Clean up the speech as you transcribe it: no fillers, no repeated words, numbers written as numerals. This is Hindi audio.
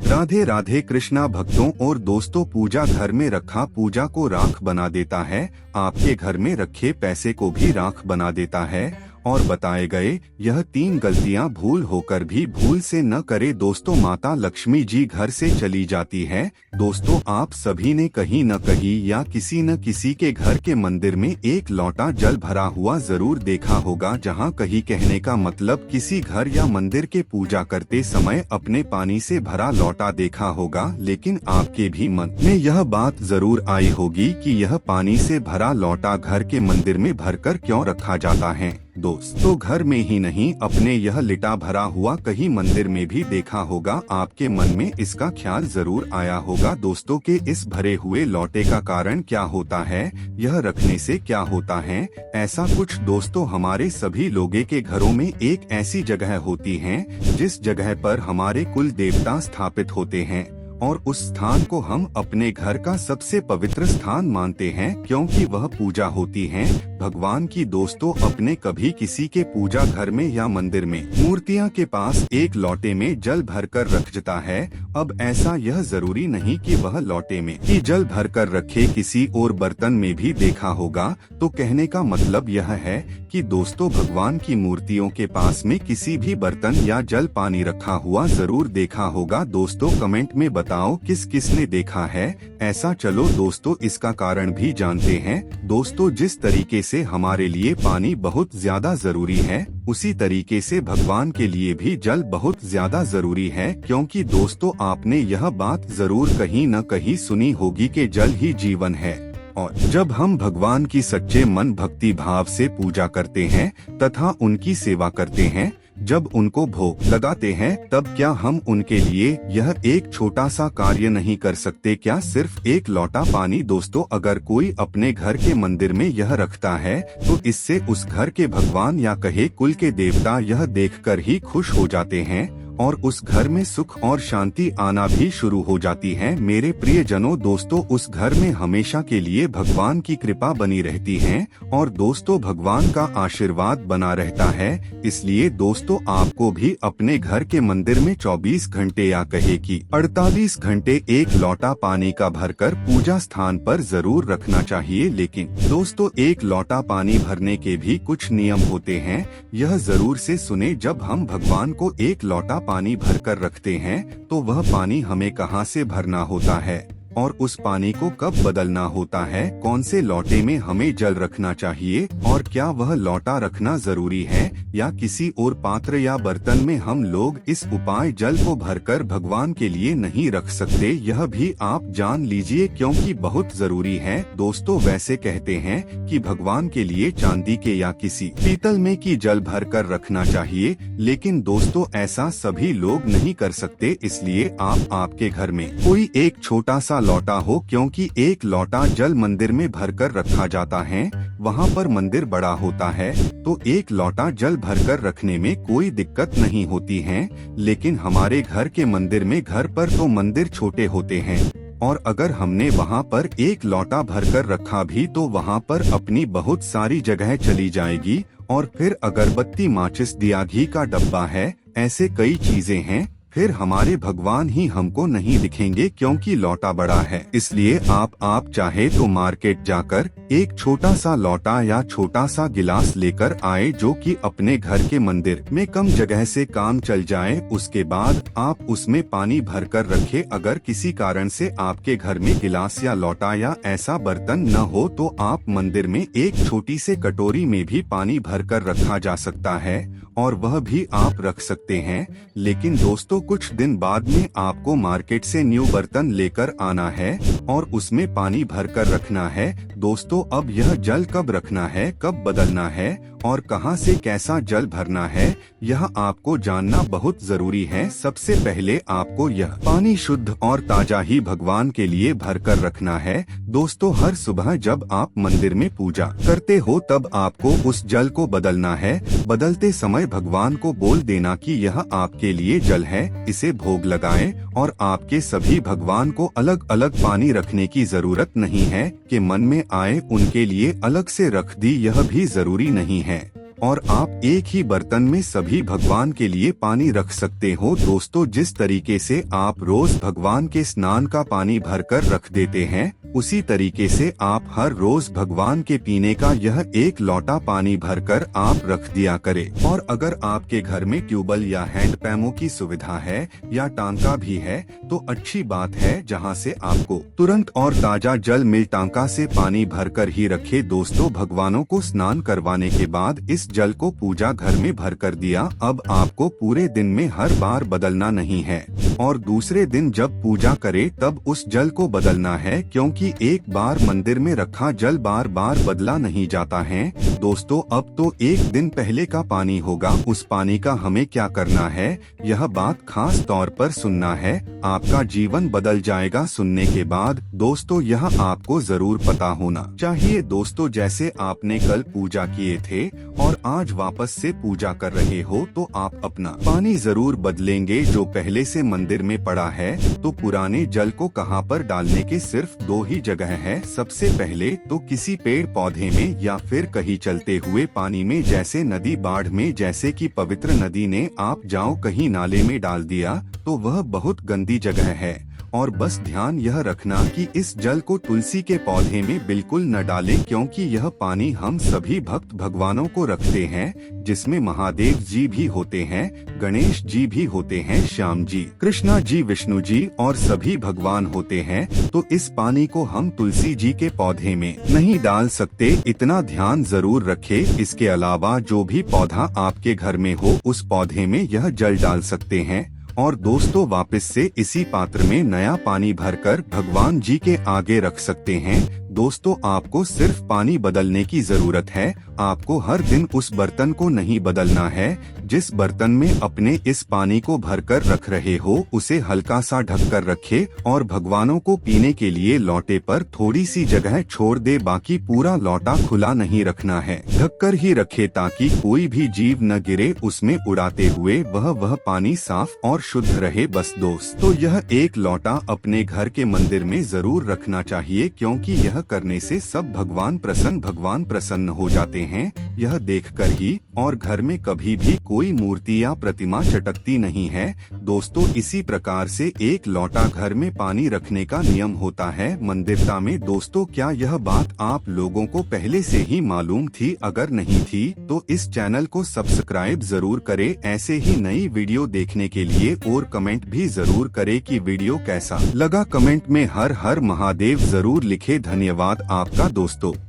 राधे राधे कृष्णा भक्तों और दोस्तों, पूजा घर में रखा पूजा को राख बना देता है, आपके घर में रखे पैसे को भी राख बना देता है। और बताए गए यह 3 गलतियां भूल होकर भी भूल से न करे दोस्तों। माता लक्ष्मी जी घर से चली जाती है। दोस्तों, आप सभी ने कहीं न कहीं या किसी न किसी के घर के मंदिर में एक लोटा जल भरा हुआ जरूर देखा होगा। जहां कहीं कहने का मतलब किसी घर या मंदिर के पूजा करते समय अपने पानी से भरा लोटा देखा होगा। लेकिन आपके भी मन में यह बात जरूर आई होगी कि यह पानी से भरा लोटा घर के मंदिर में भरकर क्यों रखा जाता है। दोस्तों, घर में ही नहीं, अपने यह लिटा भरा हुआ कहीं मंदिर में भी देखा होगा। आपके मन में इसका ख्याल जरूर आया होगा दोस्तों के इस भरे हुए लोटे का कारण क्या होता है, यह रखने से क्या होता है। ऐसा कुछ दोस्तों, हमारे सभी लोगों के घरों में एक ऐसी जगह होती है जिस जगह पर हमारे कुल देवता स्थापित होते हैं और उस स्थान को हम अपने घर का सबसे पवित्र स्थान मानते हैं, क्योंकि वह पूजा होती है भगवान की। दोस्तों, अपने कभी किसी के पूजा घर में या मंदिर में मूर्तियां के पास एक लोटे में जल भरकर रख देता है। अब ऐसा यह जरूरी नहीं कि वह लोटे में ही जल भरकर रखे, किसी और बर्तन में भी देखा होगा। तो कहने का मतलब यह है कि दोस्तों, भगवान की मूर्तियों के पास में किसी भी बर्तन या जल पानी रखा हुआ जरूर देखा होगा। दोस्तों, कमेंट में बताओ किस किस ने देखा है ऐसा। चलो दोस्तों, इसका कारण भी जानते हैं। दोस्तों, जिस तरीके से हमारे लिए पानी बहुत ज्यादा जरूरी है, उसी तरीके से भगवान के लिए भी जल बहुत ज्यादा जरूरी है। क्योंकि दोस्तों, आपने यह बात जरूर कहीं न कहीं सुनी होगी कि जल ही जीवन है। और जब हम भगवान की सच्चे मन भक्ति भाव से पूजा करते हैं तथा उनकी सेवा करते हैं, जब उनको भोग लगाते हैं, तब क्या हम उनके लिए यह एक छोटा सा कार्य नहीं कर सकते क्या? सिर्फ एक लोटा पानी। दोस्तों, अगर कोई अपने घर के मंदिर में यह रखता है तो इससे उस घर के भगवान या कहे कुल के देवता यह देखकर ही खुश हो जाते हैं और उस घर में सुख और शांति आना भी शुरू हो जाती है। मेरे प्रियजनों, दोस्तों, उस घर में हमेशा के लिए भगवान की कृपा बनी रहती है और दोस्तों, भगवान का आशीर्वाद बना रहता है। इसलिए दोस्तों, आपको भी अपने घर के मंदिर में 24 घंटे या कहे कि 48 घंटे एक लोटा पानी का भरकर पूजा स्थान पर जरूर रखना चाहिए। लेकिन दोस्तों, एक लोटा पानी भरने के भी कुछ नियम होते हैं, यह जरूर से सुने। जब हम भगवान को एक लोटा पानी भरकर रखते हैं तो वह पानी हमें कहां से भरना होता है और उस पानी को कब बदलना होता है, कौन से लोटे में हमें जल रखना चाहिए और क्या वह लोटा रखना जरूरी है या किसी और पात्र या बर्तन में हम लोग इस उपाय जल को भरकर भगवान के लिए नहीं रख सकते, यह भी आप जान लीजिए क्योंकि बहुत जरूरी है। दोस्तों, वैसे कहते हैं कि भगवान के लिए चांदी के या किसी पीतल में की जल भरकर रखना चाहिए, लेकिन दोस्तों, ऐसा सभी लोग नहीं कर सकते। इसलिए आपके घर में कोई एक छोटा सा लोटा हो, क्योंकि एक लोटा जल मंदिर में भरकर रखा जाता है, वहाँ पर मंदिर बड़ा होता है तो एक लोटा जल भरकर रखने में कोई दिक्कत नहीं होती है। लेकिन हमारे घर के मंदिर में घर पर तो मंदिर छोटे होते हैं और अगर हमने वहाँ पर एक लोटा भरकर रखा भी तो वहाँ पर अपनी बहुत सारी जगह चली जाएगी और फिर अगरबत्ती, माचिस, दिया, घी का डब्बा है, ऐसे कई चीजें हैं, फिर हमारे भगवान ही हमको नहीं दिखेंगे क्योंकि लोटा बड़ा है। इसलिए आप चाहे तो मार्केट जाकर एक छोटा सा लोटा या छोटा सा गिलास लेकर आए जो कि अपने घर के मंदिर में कम जगह से काम चल जाए। उसके बाद आप उसमें पानी भरकर रखें। अगर किसी कारण से आपके घर में गिलास या लोटा या ऐसा बर्तन न हो तो आप मंदिर में एक छोटी से कटोरी में भी पानी भरकर रखा जा सकता है और वह भी आप रख सकते हैं। लेकिन दोस्तों, कुछ दिन बाद में आपको मार्केट से न्यू बर्तन लेकर आना है और उसमें पानी भरकर रखना है। दोस्तों, अब यह जल कब रखना है, कब बदलना है और कहां से कैसा जल भरना है, यह आपको जानना बहुत जरूरी है। सबसे पहले आपको यह पानी शुद्ध और ताजा ही भगवान के लिए भरकर रखना है। दोस्तों, हर सुबह जब आप मंदिर में पूजा करते हो तब आपको उस जल को बदलना है। बदलते समय भगवान को बोल देना कि यह आपके लिए जल है, इसे भोग लगाएं और आपके सभी भगवान को अलग अलग पानी रखने की जरूरत नहीं है कि मन में आए उनके लिए अलग से रख दी, यह भी जरूरी नहीं है। और आप एक ही बर्तन में सभी भगवान के लिए पानी रख सकते हो। दोस्तों, जिस तरीके से आप रोज भगवान के स्नान का पानी भरकर रख देते हैं, उसी तरीके से आप हर रोज भगवान के पीने का यह एक लोटा पानी भरकर आप रख दिया करें। और अगर आपके घर में ट्यूबवेल या हैंडपंपों की सुविधा है या टांका भी है तो अच्छी बात है, जहां से आपको तुरंत और ताजा जल मिल। टांका से पानी भरकर ही रखे। दोस्तों, भगवानों को स्नान करवाने के बाद इस जल को पूजा घर में भर कर दिया। अब आपको पूरे दिन में हर बार बदलना नहीं है और दूसरे दिन जब पूजा करे तब उस जल को बदलना है, क्योंकि एक बार मंदिर में रखा जल बार बार बदला नहीं जाता है। दोस्तों, अब तो एक दिन पहले का पानी होगा, उस पानी का हमें क्या करना है, यह बात खास तौर पर सुनना है। आपका जीवन बदल जाएगा सुनने के बाद। दोस्तों, यह आपको जरूर पता होना चाहिए। दोस्तों, जैसे आपने कल पूजा किए थे और आज वापस से पूजा कर रहे हो, तो आप अपना पानी जरूर बदलेंगे जो पहले से मंदिर में पड़ा है। तो पुराने जल को कहां पर डालने के सिर्फ दो ही जगह है। सबसे पहले तो किसी पेड़ पौधे में या फिर कहीं चलते हुए पानी में, जैसे नदी बाढ़ में, जैसे कि पवित्र नदी ने आप जाओ कहीं नाले में डाल दिया तो वह बहुत गंदी जगह है। और बस ध्यान यह रखना कि इस जल को तुलसी के पौधे में बिल्कुल न डालें, क्योंकि यह पानी हम सभी भक्त भगवानों को रखते हैं, जिसमें महादेव जी भी होते हैं, गणेश जी भी होते हैं, श्याम जी, कृष्णा जी, विष्णु जी और सभी भगवान होते हैं। तो इस पानी को हम तुलसी जी के पौधे में नहीं डाल सकते, इतना ध्यान जरूर रखें। इसके अलावा जो भी पौधा आपके घर में हो उस पौधे में यह जल डाल सकते हैं। और दोस्तों, वापस से इसी पात्र में नया पानी भरकर भगवान जी के आगे रख सकते हैं। दोस्तों, आपको सिर्फ पानी बदलने की जरूरत है, आपको हर दिन उस बर्तन को नहीं बदलना है। जिस बर्तन में अपने इस पानी को भरकर रख रहे हो उसे हल्का सा ढककर रखे और भगवानों को पीने के लिए लोटे पर थोड़ी सी जगह छोड़ दे, बाकी पूरा लोटा खुला नहीं रखना है, ढककर ही रखे ताकि कोई भी जीव न गिरे उसमें उड़ाते हुए, वह पानी साफ और शुद्ध रहे। बस दोस्तों, यह एक लोटा अपने घर के मंदिर में जरूर रखना चाहिए, क्योंकि यह करने से सब भगवान प्रसन्न हो जाते हैं, यह देखकर ही। और घर में कभी भी कोई मूर्ति या प्रतिमा चटकती नहीं है। दोस्तों, इसी प्रकार से एक लोटा घर में पानी रखने का नियम होता है मंदिरता में। दोस्तों, क्या यह बात आप लोगों को पहले से ही मालूम थी? अगर नहीं थी तो इस चैनल को सब्सक्राइब जरूर करें ऐसे ही नई वीडियो देखने के लिए, और कमेंट भी जरूर करें कि वीडियो कैसा लगा। कमेंट में हर हर महादेव जरूर लिखे। धन्यवाद आपका दोस्तों।